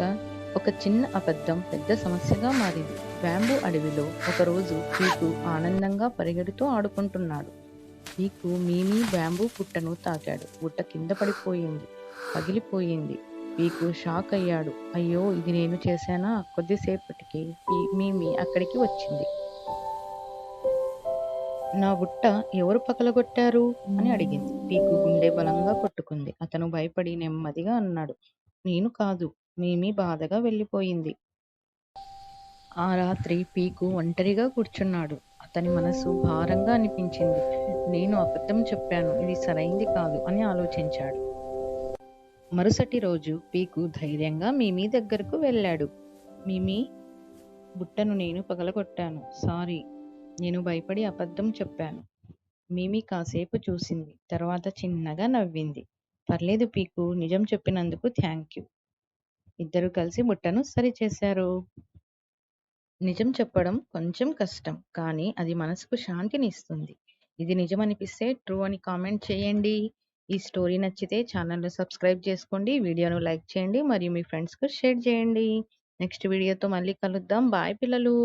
రోజులయ్యాక ఒక చిన్న అబద్ధం పెద్ద సమస్యగా మారింది. బ్యాంబూ అడవిలో ఒకరోజు పీకు ఆనందంగా పరిగెడుతూ ఆడుకుంటున్నాడు. పీకు మీమీ బ్యాంబూ పుట్టను తాకాడు. పుట్ట కింద పడిపోయింది, పగిలిపోయింది. పీకు షాక్ అయ్యాడు. అయ్యో, ఇది నేను చేశానా? కొద్దిసేపటికి మీమీ అక్కడికి వచ్చింది. నా బుట్ట ఎవరు పగలగొట్టారు అని అడిగింది. పీకు గుండె బలంగా కొట్టుకుంది. అతను భయపడి నెమ్మదిగా అన్నాడు, నేను కాదు. మీమీ బాధగా వెళ్ళిపోయింది. ఆ రాత్రి పీకు ఒంటరిగా కూర్చున్నాడు. అతని మనసు భారంగా అనిపించింది. నేను అబద్ధం చెప్పాను, ఇది సరైంది కాదు అని ఆలోచించాడు. మరుసటి రోజు పీకు ధైర్యంగా మీమీ దగ్గరకు వెళ్ళాడు. మీమీ, బుట్టను నేను పగలగొట్టాను. సారీ, నేను భయపడి అబద్ధం చెప్పాను. మీమీ కాసేపు చూసింది. తర్వాత చిన్నగా నవ్వింది. పర్లేదు పీకు, నిజం చెప్పినందుకు థ్యాంక్యూ. ఇద్దరు కలిసి బుట్టను సరిచేశారు. నిజం చెప్పడం కొంచెం కష్టం, కానీ అది మనసుకు శాంతిని ఇస్తుంది. ఇది నిజమనిపిస్తే ట్రూ అని కామెంట్ చేయండి. ఈ స్టోరీ నచ్చితే ఛానల్ను సబ్స్క్రైబ్ చేసుకోండి, వీడియోను లైక్ చేయండి మరియు మీ ఫ్రెండ్స్కు షేర్ చేయండి. నెక్స్ట్ వీడియోతో మళ్ళీ కలుద్దాం. బాయ్ పిల్లలు.